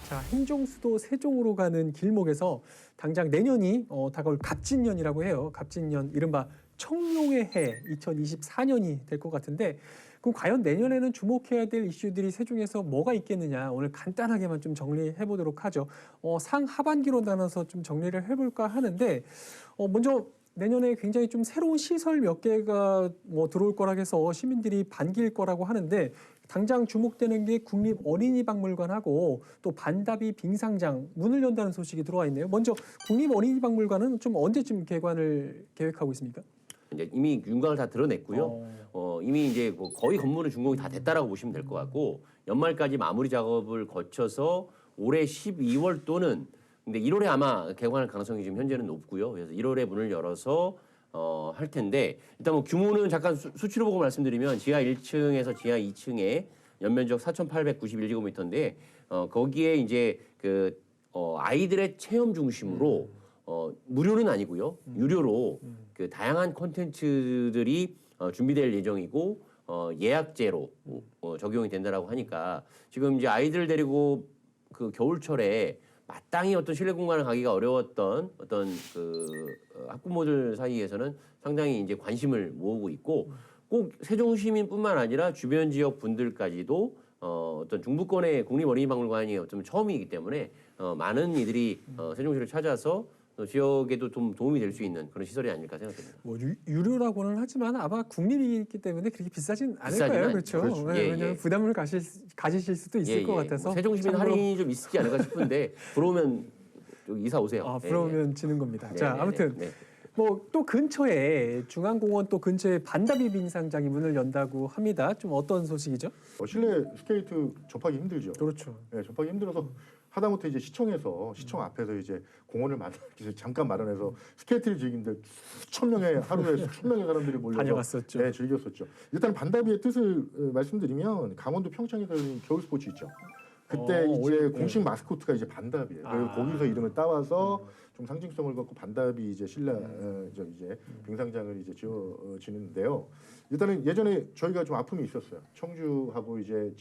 자, 행정수도 세종으로 가는 길목에서 당장 내년이 다가올 갑진년이라고 해요. 갑진년, 이른바 청룡의 해 2024년이 될 것 같은데, 그럼 과연 내년에는 주목해야 될 이슈들이 세종에서 뭐가 있겠느냐, 오늘 간단하게만 좀 정리해 보도록 하죠. 상하반기로 나눠서 좀 정리를 해볼까 하는데, 먼저 내년에 굉장히 좀 새로운 시설 몇 개가 들어올 거라 해서 시민들이 반길 거라고 하는데, 당장 주목되는 게 국립어린이박물관하고 또 반다비 빙상장 문을 연다는 소식이 들어와 있네요. 먼저 국립어린이박물관은 좀 언제쯤 개관을 계획하고 있습니까? 이제 이미 윤곽을 다 드러냈고요. 이미 이제 뭐 거의 건물은 준공이 다 됐다라고 보시면 될 것 같고, 연말까지 마무리 작업을 거쳐서 올해 12월 또는 근데 1월에 아마 개관할 가능성이 지금 현재는 높고요. 그래서 1월에 문을 열어서 할 텐데, 일단 뭐 규모는 잠깐 수치로 보고 말씀드리면 지하 1층에서 지하 2층에 연면적 4,891제곱미터인데 거기에 이제 그 아이들의 체험 중심으로 무료는 아니고요. 유료로 그 다양한 콘텐츠들이 준비될 예정이고 예약제로 적용이 된다라고 하니까, 지금 이제 아이들 데리고 그 겨울철에 마땅히 어떤 실내 공간을 가기가 어려웠던 어떤 그 학부모들 사이에서는 상당히 이제 관심을 모으고 있고, 꼭 세종시민뿐만 아니라 주변 지역 분들까지도 어떤 중부권의 국립어린이박물관이 어쩌면 처음이기 때문에 많은 이들이 세종시를 찾아서 지역에도 좀 도움이 될 수 있는 그런 시설이 아닐까 생각됩니다. 뭐 유료라고는 하지만 아마 국립이기 때문에 그렇게 비싸진 않을 비싸진 거예요. 않죠. 그렇죠. 그렇죠. 예, 왜냐하면 예. 부담을 가지실 수도 있을 것 같아서. 뭐 세종시민 참고로. 할인이 좀 있지 않을까 싶은데 부러우면 여기 이사 오세요. 부러우면 지는 겁니다. 네, 자, 네, 아무튼 네. 뭐 또 근처에 중앙공원 또 근처에 반다비 빙상장이 문을 연다고 합니다. 좀 어떤 소식이죠? 실내 스케이트 접하기 힘들죠. 그렇죠. 네, 접하기 힘들어서 하다못해 이제 시청 앞에서 이제 공원을 잠깐 마련해서 스케이트를 즐기는데 수천 명의 하루에 수천 명의 사람들이 몰려서 다녀갔었죠. 네, 즐겼었죠. 일단 반다비의 뜻을 말씀드리면, 강원도 평창에서 열린 겨울 스포츠 있죠. 그때 이제 공식 마스코트가 이제 반다비예요. 그래서 거기서 이름을 따와서 좀 상징성을 갖고 반다비 이제 이제 빙상장을 이제 지어지는데요. 일단은 예전에 저희가 좀 아픔이 있었어요. 청주하고 이제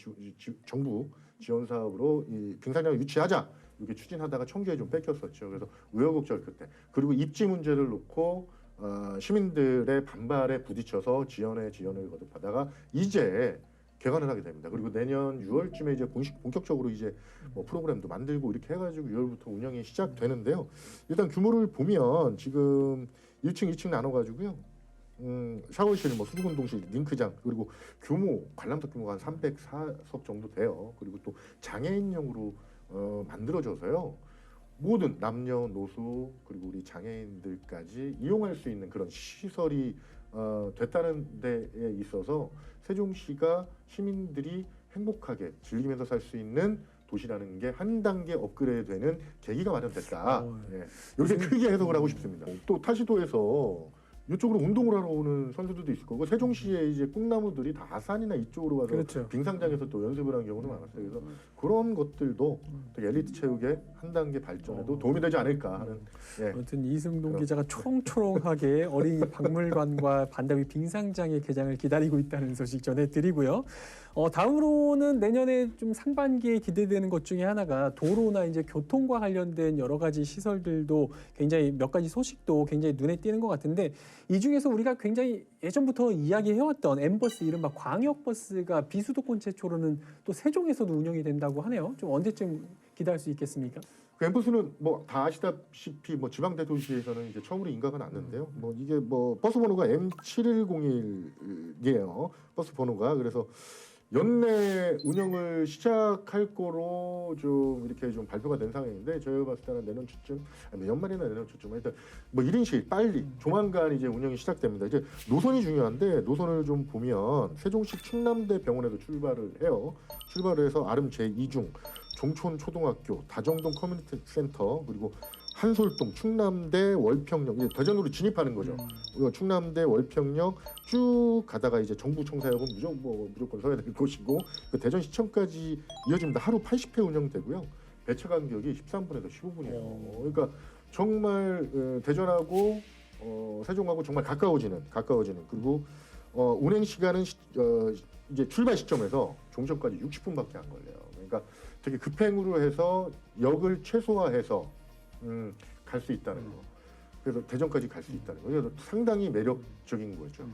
정부 지원 사업으로 이 빙상장을 유치하자 이렇게 추진하다가 청주에 좀 뺏겼었죠. 그래서 우여곡절 끝에, 그리고 입지 문제를 놓고 시민들의 반발에 부딪혀서 지연을 거듭하다가 이제 개관을 하게 됩니다. 그리고 내년 6월쯤에 이제 본격적으로 이제 뭐 프로그램도 만들고 이렇게 해가지고 6월부터 운영이 시작되는데요. 일단 규모를 보면 지금 1층, 2층 나눠가지고요. 샤워실, 뭐 수족운동실, 링크장, 그리고 관람석 규모가 한 304석 정도 돼요. 그리고 또 장애인용으로 만들어져서요. 모든 남녀노소 그리고 우리 장애인들까지 이용할 수 있는 그런 시설이 됐다는 데에 있어서 세종시가 시민들이 행복하게 즐기면서 살 수 있는 도시라는 게 한 단계 업그레이드되는 계기가 마련됐다. 이렇게 크게 해석을 하고 싶습니다. 또 타시도에서 이쪽으로 운동을 하러 오는 선수들도 있을 거고, 세종시에 이제 꿈나무들이 다 아산이나 이쪽으로 가서 그렇죠. 빙상장에서 또 연습을 한 경우도 많았어요. 그래서 그런 것들도 되게 엘리트 체육의 한 단계 발전에도 도움이 되지 않을까 하는. 아무튼 이승동 기자가 초롱초롱하게 어린이 박물관과 반다비 빙상장의 개장을 기다리고 있다는 소식 전해드리고요. 다음으로는 내년에 좀 상반기에 기대되는 것 중에 하나가 도로나 이제 교통과 관련된 여러 가지 시설들도 굉장히 몇 가지 소식도 굉장히 눈에 띄는 것 같은데, 이 중에서 우리가 굉장히 예전부터 이야기해왔던 M버스, 이른바 광역버스가 비수도권 최초로는 또 세종에서도 운영이 된다고 하네요. 좀 언제쯤 기대할 수 있겠습니까? 그 엠버스는 뭐 다 아시다시피 뭐 지방 대도시에서는 이제 처음으로 인가가 났는데요. 뭐 이게 뭐 버스 번호가 M7101이에요. 버스 번호가. 그래서 연내 운영을 시작할 거로 좀 이렇게 좀 발표가 된 상황인데, 저희가 봤을 때는 내년 초쯤, 연말이나 내년 초쯤, 일단 뭐 1인실 빨리 조만간 이제 운영이 시작됩니다. 이제 노선이 중요한데, 노선을 좀 보면 세종시 충남대 병원에서 출발을 해요. 출발을 해서 아름 제2중, 종촌 초등학교, 다정동 커뮤니티 센터, 그리고 한솔동, 충남대 월평역, 이제 대전으로 진입하는 거죠. 충남대 월평역 쭉 가다가 이제 정부청사역은 무조건 서야 될 곳이고, 그 대전시청까지 이어집니다. 하루 80회 운영되고요. 배차 간격이 13분에서 15분이에요. 그러니까 정말 대전하고 세종하고 정말 가까워지는. 그리고 운행 시간은 이제 출발 시점에서 종점까지 60분밖에 안 걸려요. 그러니까 되게 급행으로 해서 역을 최소화해서 갈 수 있다는 거. 그래서 대전까지 갈 수 있다는 거. 그래서 상당히 매력적인 거죠.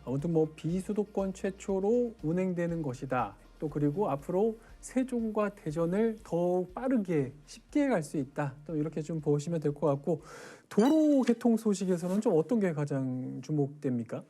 아무튼 뭐 비수도권 최초로 운행되는 것이다. 또 그리고 앞으로 세종과 대전을 더욱 빠르게 쉽게 갈 수 있다. 또 이렇게 좀 보시면 될 것 같고 도로 개통 소식에서는 좀 어떤 게 가장 주목됩니까?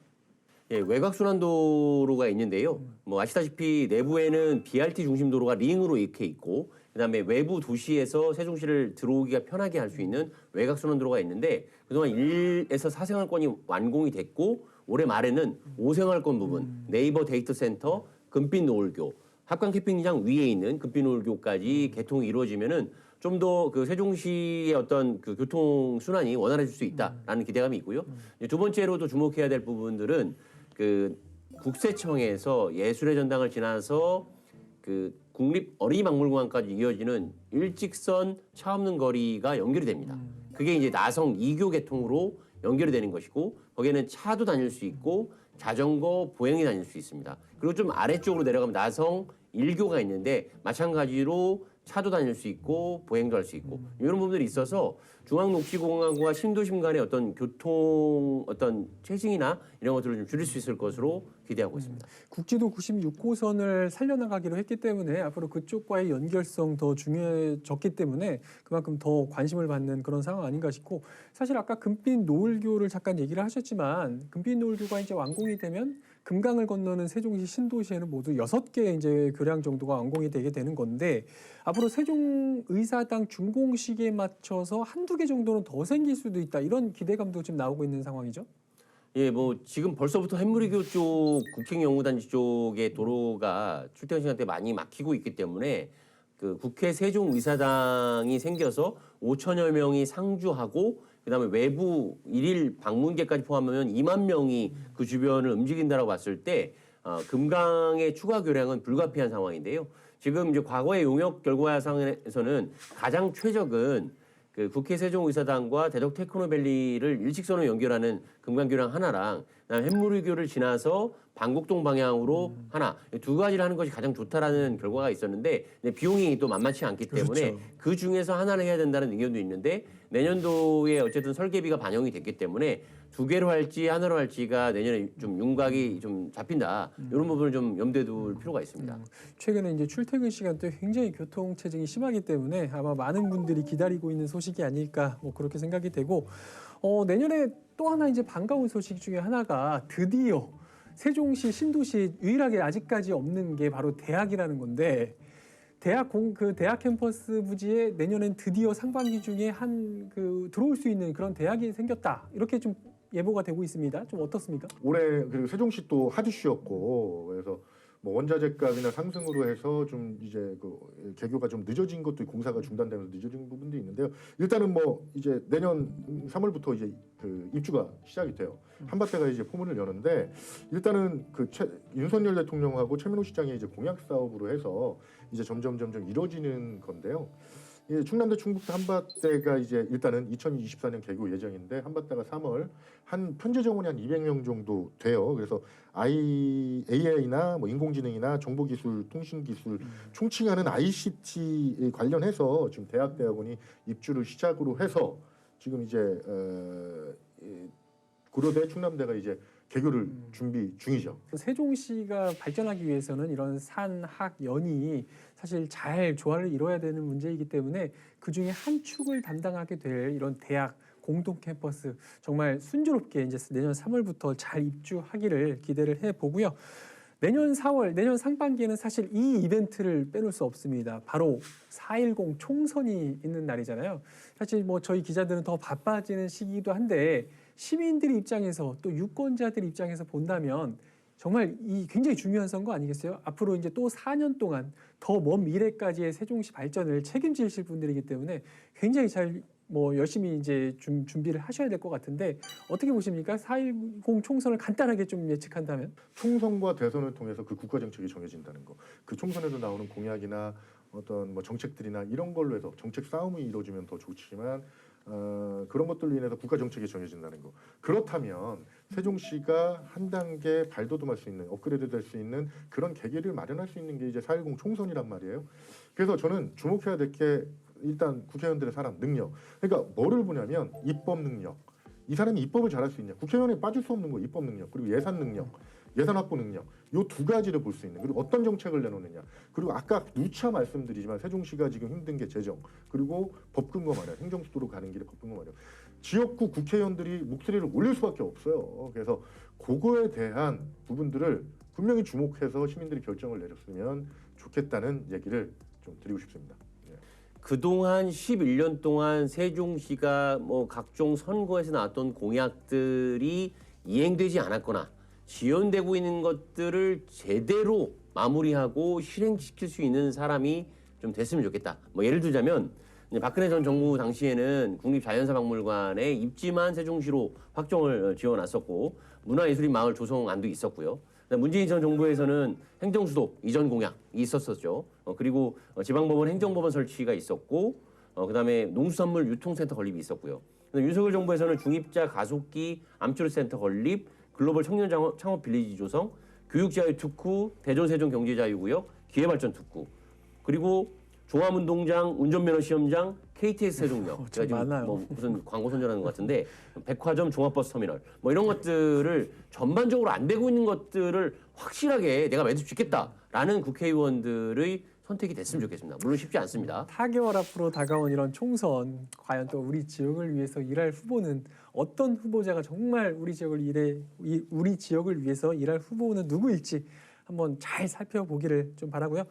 예, 외곽순환도로가 있는데요. 뭐 아시다시피 내부에는 BRT 중심 도로가 링으로 이렇게 있고, 그다음에 외부 도시에서 세종시를 들어오기가 편하게 할 수 있는 외곽순환도로가 있는데 그동안 1에서 4생활권이 완공이 됐고 올해 말에는 5생활권 부분, 네이버 데이터 센터, 금빛 노을교, 합강 캠핑장 위에 있는 금빛 노을교까지 개통이 이루어지면은 좀 더 그 세종시의 어떤 그 교통 순환이 원활해질 수 있다라는 기대감이 있고요. 이제 두 번째로도 주목해야 될 부분들은 그 국세청에서 예술의 전당을 지나서 그 국립 어린이박물관까지 이어지는 일직선 차 없는 거리가 연결이 됩니다. 그게 이제 나성 2교 개통으로 연결이 되는 것이고 거기에는 차도 다닐 수 있고 자전거, 보행이 다닐 수 있습니다. 그리고 좀 아래쪽으로 내려가면 나성 1교가 있는데 마찬가지로 차도 다닐 수 있고 보행도 할 수 있고 이런 부분들이 있어서 중앙녹지공항과 신도심 간의 어떤 교통 어떤 체증이나 이런 것들을 좀 줄일 수 있을 것으로 기대하고 있습니다. 국지도 96호선을 살려나가기로 했기 때문에 앞으로 그쪽과의 연결성 더 중요해졌기 때문에 그만큼 더 관심을 받는 그런 상황 아닌가 싶고 사실 아까 금빛 노을교를 잠깐 얘기를 하셨지만 금빛 노을교가 이제 완공이 되면 금강을 건너는 세종시 신도시에는 모두 6개 이제 교량 정도가 완공이 되게 되는 건데 앞으로 세종의사당 준공식에 맞춰서 한두 개 정도는 더 생길 수도 있다. 이런 기대감도 지금 나오고 있는 상황이죠. 예, 뭐 지금 벌써부터 햇무리교 쪽 국책연구단지 쪽의 도로가 출퇴근 시간 대 많이 막히고 있기 때문에 그 국회 세종의사당이 생겨서 5천여 명이 상주하고 그다음에 외부 일일 방문객까지 포함하면 2만 명이 그 주변을 움직인다라고 봤을 때 금강의 추가 교량은 불가피한 상황인데요. 지금 이제 과거의 용역 결과상에서는 가장 최적은 그 국회 세종의사당과 대덕 테크노밸리를 일직선으로 연결하는 금강교량 하나랑 그다음에 햇무리교를 지나서 방곡동 방향으로 하나 두 가지를 하는 것이 가장 좋다라는 결과가 있었는데 비용이 또 만만치 않기 때문에 그렇죠. 그 중에서 하나를 해야 된다는 의견도 있는데 내년도에 어쨌든 설계비가 반영이 됐기 때문에 두 개로 할지 하나로 할지가 내년에 좀 윤곽이 좀 잡힌다 이런 부분을 좀 염두에 둘 필요가 있습니다. 최근에 이제 출퇴근 시간대 굉장히 교통 체증이 심하기 때문에 아마 많은 분들이 기다리고 있는 소식이 아닐까 뭐 그렇게 생각이 되고 내년에 또 하나 이제 반가운 소식 중에 하나가 드디어 세종시 신도시 유일하게 아직까지 없는 게 바로 대학이라는 건데 대학 캠퍼스 부지에 내년엔 드디어 상반기 중에 들어올 수 있는 그런 대학이 생겼다. 이렇게 좀 예보가 되고 있습니다. 좀 어떻습니까? 올해 그리고 세종시 또 하드시였고 그래서 뭐 원자재 값이나 상승으로 해서 좀 이제 그 개교가 좀 늦어진 것도 공사가 중단되면서 늦어진 부분도 있는데요. 일단은 뭐 이제 내년 3월부터 이제 그 입주가 시작이 돼요. 한밭대가 이제 포문을 여는데 일단은 그 윤석열 대통령하고 최민호 시장의 이제 공약 사업으로 해서 이제 점점 이루어지는 건데요. 예, 충남대 충북대 한밭대가 이제 일단은 2024년 개교 예정인데 한밭대가 3월 한 현재 정원이 한 200명 정도 돼요. 그래서 AI나 뭐 인공지능이나 정보기술, 통신기술 총칭하는 ICT 관련해서 지금 대학대학원이 입주를 시작으로 해서 지금 이제 고려대, 충남대가 이제 개교를 준비 중이죠. 세종시가 발전하기 위해서는 이런 산학연이 사실 잘 조화를 이뤄야 되는 문제이기 때문에 그중에 한 축을 담당하게 될 이런 대학 공동 캠퍼스 정말 순조롭게 이제 내년 3월부터 잘 입주하기를 기대를 해보고요. 내년 4월, 내년 상반기에는 사실 이 이벤트를 빼놓을 수 없습니다. 바로 4.10 총선이 있는 날이잖아요. 사실 뭐 저희 기자들은 더 바빠지는 시기이기도 한데 시민들 입장에서 또 유권자들 입장에서 본다면 정말 이 굉장히 중요한 선거 아니겠어요? 앞으로 이제 또 4년 동안 더 먼 미래까지의 세종시 발전을 책임지실 분들이기 때문에 굉장히 잘 열심히 이제 준비를 하셔야 될 것 같은데 어떻게 보십니까? 4.10 총선을 간단하게 좀 예측한다면? 총선과 대선을 통해서 그 국가 정책이 정해진다는 거. 그 총선에서 나오는 공약이나 어떤 뭐 정책들이나 이런 걸로 해서 정책 싸움이 이루어지면 더 좋지만 그런 것들로 인해서 국가 정책이 정해진다는 거. 그렇다면 세종시가 한 단계 발돋움할 수 있는 업그레이드 될 수 있는 그런 계기를 마련할 수 있는 게 이제 4.10 총선이란 말이에요. 그래서 저는 주목해야 될 게 일단 국회의원들의 사람 능력. 그러니까 뭐를 보냐면 입법 능력. 이 사람이 입법을 잘할 수 있냐. 국회의원에 빠질 수 없는 거 입법 능력 그리고 예산 능력. 예산 확보 능력 요 두 가지를 볼 수 있는 그리고 어떤 정책을 내놓느냐 그리고 아까 누차 말씀드리지만 세종시가 지금 힘든 게 재정 그리고 법금과 마련 행정수도로 가는 길에 법금과 마련 지역구 국회의원들이 목소리를 올릴 수밖에 없어요. 그래서 그거에 대한 부분들을 분명히 주목해서 시민들이 결정을 내렸으면 좋겠다는 얘기를 좀 드리고 싶습니다. 그동안 11년 동안 세종시가 뭐 각종 선거에서 나왔던 공약들이 이행되지 않았거나 지연되고 있는 것들을 제대로 마무리하고 실행시킬 수 있는 사람이 좀 됐으면 좋겠다. 뭐 예를 들자면 박근혜 전 정부 당시에는 국립자연사박물관의 입지만 세종시로 확정을 지어놨었고 문화예술인 마을 조성안도 있었고요. 문재인 전 정부에서는 행정수도 이전 공약이 있었었죠. 그리고 지방법원 행정법원 설치가 있었고 그다음에 농수산물 유통센터 건립이 있었고요. 윤석열 정부에서는 중입자 가속기 암초르센터 건립 글로벌 청년 창업 빌리지 조성, 교육자유 특구, 대전 세종 경제자유구역, 기회발전 특구, 그리고 종합운동장, 운전면허 시험장, KTX 세종역. 좀 많아요. 뭐 무슨 광고 선전하는 것 같은데 백화점, 종합버스 터미널, 뭐 이런 것들을 전반적으로 안 되고 있는 것들을 확실하게 내가 매듭 짓겠다라는 국회의원들의 선택이 됐으면 좋겠습니다. 물론 쉽지 않습니다. 4개월 앞으로 다가온 이런 총선, 과연 또 우리 지역을 위해서 일할 후보는 어떤 후보자가 정말 우리 지역을 위해서 일할 후보는 누구일지 한번 잘 살펴보기를 좀 바라고요.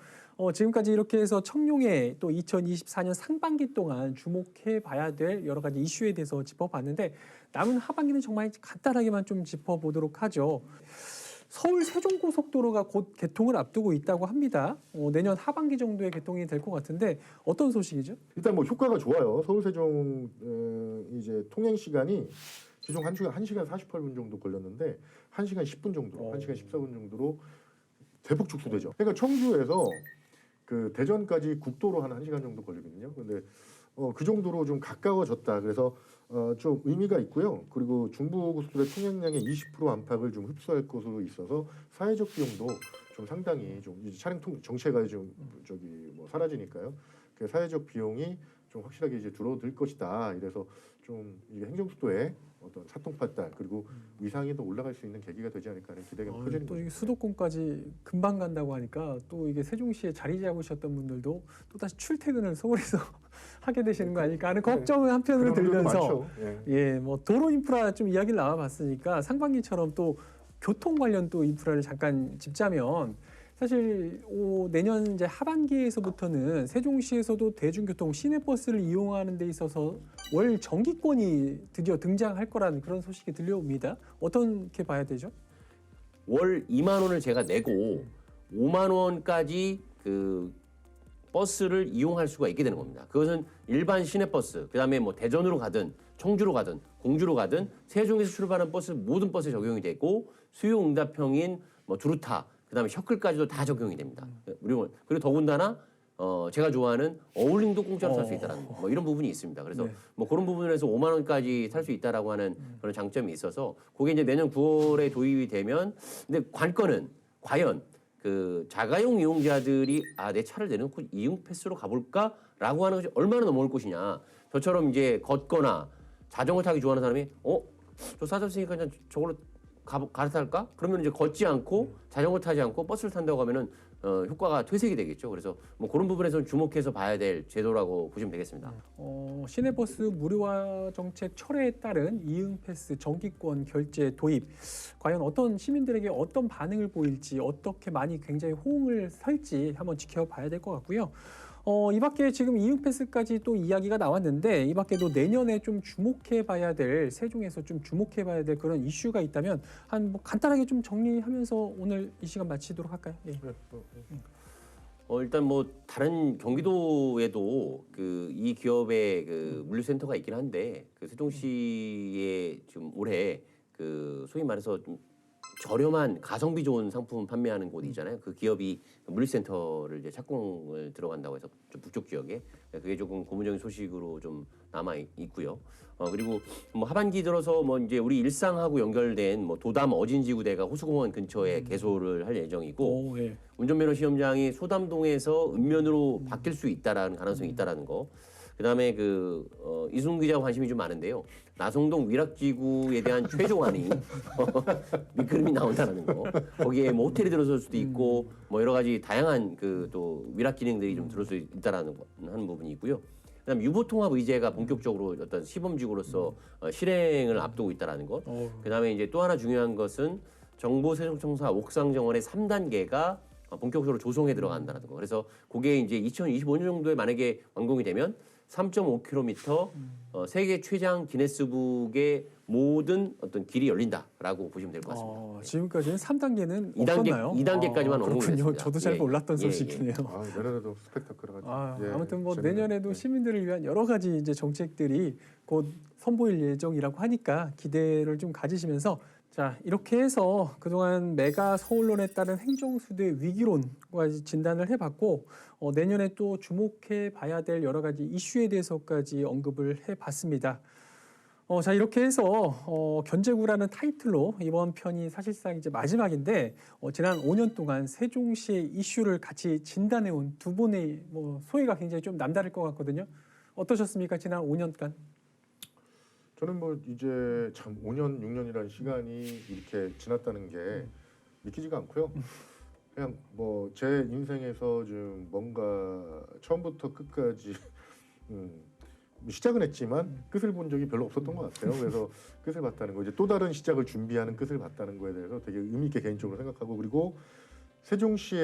지금까지 이렇게 해서 청룡의 또 2024년 상반기 동안 주목해봐야 될 여러 가지 이슈에 대해서 짚어봤는데 남은 하반기는 정말 간단하게만 좀 짚어보도록 하죠. 서울 세종고속도로가 곧 개통을 앞두고 있다고 합니다. 내년 하반기 정도에 개통이 될 것 같은데 어떤 소식이죠? 일단 뭐 효과가 좋아요. 서울 세종 이제 통행 시간이 기존 1시간 48분 정도 걸렸는데 1시간 10분 정도, 1시간 14분 정도로 대폭 축소되죠. 그러니까 청주에서 그 대전까지 국도로 한 1시간 정도 걸리거든요. 근데 그 정도로 좀 가까워졌다. 그래서 좀 의미가 있고요. 그리고 중부고속도로의 통행량의 20% 안팎을 좀 흡수할 것으로 있어서 사회적 비용도 좀 상당히 좀 이제 차량 정체가 좀 뭐 사라지니까요. 그 사회적 비용이 좀 확실하게 이제 줄어들 것이다. 이래서 좀 이게 행정수도의 어떤 사통팔달 그리고 위상이 더 올라갈 수 있는 계기가 되지 않을까 하는 기대가 커지는 또 거죠. 이게 수도권까지 금방 간다고 하니까 또 이게 세종시에 자리 잡으셨던 분들도 또 다시 출퇴근을 서울에서 하게 되시는 거 아닐까 하는 걱정을 한편으로 그런 분들도 들면서 많죠. 예, 뭐 도로 인프라 좀 이야기를 나와봤으니까 상반기처럼 또 교통 관련 또 인프라를 잠깐 짚자면 사실 내년 이제 하반기에서부터는 세종시에서도 대중교통 시내버스를 이용하는 데 있어서 월 정기권이 드디어 등장할 거라는 그런 소식이 들려옵니다. 어떻게 봐야 되죠? 월 2만 원을 제가 내고 5만 원까지 그 버스를 이용할 수가 있게 되는 겁니다. 그것은 일반 시내버스, 그다음에 뭐 대전으로 가든 청주로 가든 공주로 가든 세종에서 출발한 버스 모든 버스에 적용이 되고 수요응답형인 뭐 두루타, 그다음에 셔클까지도 다 적용이 됩니다. 그리고 더군다나 제가 좋아하는 어울림도 공짜로 탈 수 있다라는 뭐 이런 부분이 있습니다. 그래서 네. 뭐 그런 부분에서 5만 원까지 탈 수 있다라고 하는 그런 장점이 있어서 그게 이제 내년 9월에 도입이 되면 근데 관건은 과연 그 자가용 이용자들이 내 차를 내놓고 이용 패스로 가볼까라고 하는 것이 얼마나 넘어올 것이냐. 저처럼 이제 걷거나 자전거 타기 좋아하는 사람이 저 사줬으니까 그냥 저걸로 갈아탈까? 그러면 이제 걷지 않고 자전거 타지 않고 버스를 탄다고 하면은 효과가 퇴색이 되겠죠. 그래서 뭐 그런 부분에서 주목해서 봐야 될 제도라고 보시면 되겠습니다. 시내버스 무료화 정책 철회에 따른 이응패스 정기권 결제 도입 과연 어떤 시민들에게 어떤 반응을 보일지 어떻게 많이 굉장히 호응을 살지 한번 지켜봐야 될 것 같고요. 이 밖에 지금 이응패스까지 또 이야기가 나왔는데 이 밖에도 내년에 좀 주목해봐야 될 세종에서 좀 주목해봐야 될 그런 이슈가 있다면 한 뭐 간단하게 좀 정리하면서 오늘 이 시간 마치도록 할까요? 예. 일단 뭐 다른 경기도에도 그 이 기업의 그 물류센터가 있긴 한데 그 세종시에 지금 올해 그 소위 말해서 좀 저렴한 가성비 좋은 상품 판매하는 곳이 있잖아요. 그 기업이 물류센터를 이제 착공을 들어간다고 해서 좀 북쪽 지역에 그게 조금 고무적인 소식으로 좀 남아 있고요. 그리고 뭐 하반기 들어서 뭐 이제 우리 일상하고 연결된 뭐 도담 어진지구대가 호수공원 근처에 개소를 할 예정이고 오, 예. 운전면허 시험장이 소담동에서 읍면으로 바뀔 수 있다라는 가능성이 있다라는 거. 그다음에 이승훈 기자가 관심이 좀 많은데요. 나성동 위락지구에 대한 최종안이 밑그림이 나온다는 거. 거기에 뭐 호텔이 들어설 수도 있고 뭐 여러 가지 다양한 또 위락 기능들이 좀 들어설 수 있다라는 하는 부분이 있고요. 그다음 유보통합 의제가 본격적으로 어떤 시범지구로서 실행을 앞두고 있다라는 것. 그다음에 이제 또 하나 중요한 것은 정보세종청사 옥상정원의 3단계가 본격적으로 조성에 들어간다는 거. 그래서 그게 이제 2025년 정도에 만약에 완공이 되면 3.5km 세계 최장 기네스북의 모든 어떤 길이 열린다라고 보시면 될 것 같습니다. 지금까지는 3단계는 2단계, 없었나요? 2단계까지만 그렇군요. 언급됐습니다. 저도 잘 예, 몰랐던 예, 예. 소식이네요. 내년에도 스펙타클해가지고. 아무튼 뭐 재밌네요. 내년에도 네. 시민들을 위한 여러 가지 이제 정책들이 곧 선보일 예정이라고 하니까 기대를 좀 가지시면서 자 이렇게 해서 그동안 메가 서울론에 따른 행정수도의 위기론과 진단을 해봤고 내년에 또 주목해 봐야 될 여러 가지 이슈에 대해서까지 언급을 해봤습니다. 자 이렇게 해서 견제구라는 타이틀로 이번 편이 사실상 이제 마지막인데 지난 5년 동안 세종시의 이슈를 같이 진단해온 두 분의 뭐 소회가 굉장히 좀 남다를 것 같거든요. 어떠셨습니까? 지난 5년간? 저는 뭐 이제 참 5년, 6년이라는 시간이 이렇게 지났다는 게 믿기지가 않고요. 그냥 뭐 제 인생에서 좀 뭔가 처음부터 끝까지 시작은 했지만 끝을 본 적이 별로 없었던 것 같아요. 그래서 끝을 봤다는 거, 이제 또 다른 시작을 준비하는 끝을 봤다는 거에 대해서 되게 의미 있게 개인적으로 생각하고, 그리고 세종시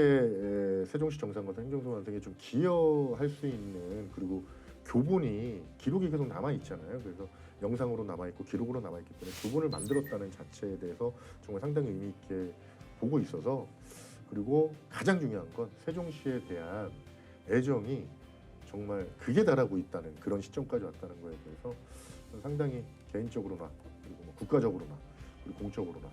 정상과도 행정소관청에 좀 기여할 수 있는, 그리고 교본이 기록이 계속 남아 있잖아요. 그래서 영상으로 남아 있고 기록으로 남아 있기 때문에 교본을 만들었다는 자체에 대해서 정말 상당히 의미 있게 보고 있어서, 그리고 가장 중요한 건 세종시에 대한 애정이 정말 극에 달하고 있다는 그런 시점까지 왔다는 거에 대해서 상당히 개인적으로나 그리고 뭐 국가적으로나 그리고 공적으로나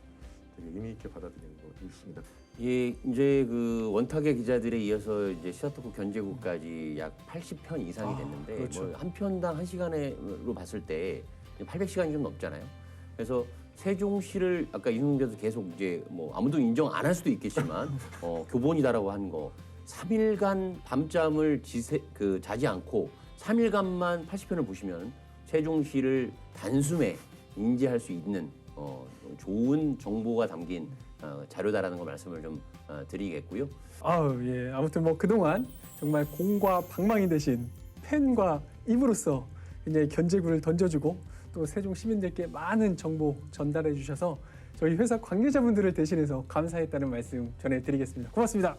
되게 의미 있게 받아들이는 거 있습니다. 예, 이제 원탁의 기자들에 이어서 이제 시사토크 견제구까지 약 80편 이상이 됐는데 그렇죠. 뭐 한 편당 1시간으로 봤을 때 800시간이 좀 넘잖아요. 그래서 세종시를 아까 이승훈 기자도 계속 이제 뭐 아무도 인정 안 할 수도 있겠지만 교본이다라고 한 거 3일간 밤잠을 자지 않고 3일간만 80편을 보시면 세종시를 단숨에 인지할 수 있는 좋은 정보가 담긴 자료다라는 걸 말씀을 좀 드리겠고요. 예. 아무튼 뭐 그동안 정말 공과 방망이 대신 펜과 입으로써 이제 견제구를 던져주고 또 세종 시민들께 많은 정보 전달해 주셔서 저희 회사 관계자분들을 대신해서 감사했다는 말씀 전해드리겠습니다. 고맙습니다.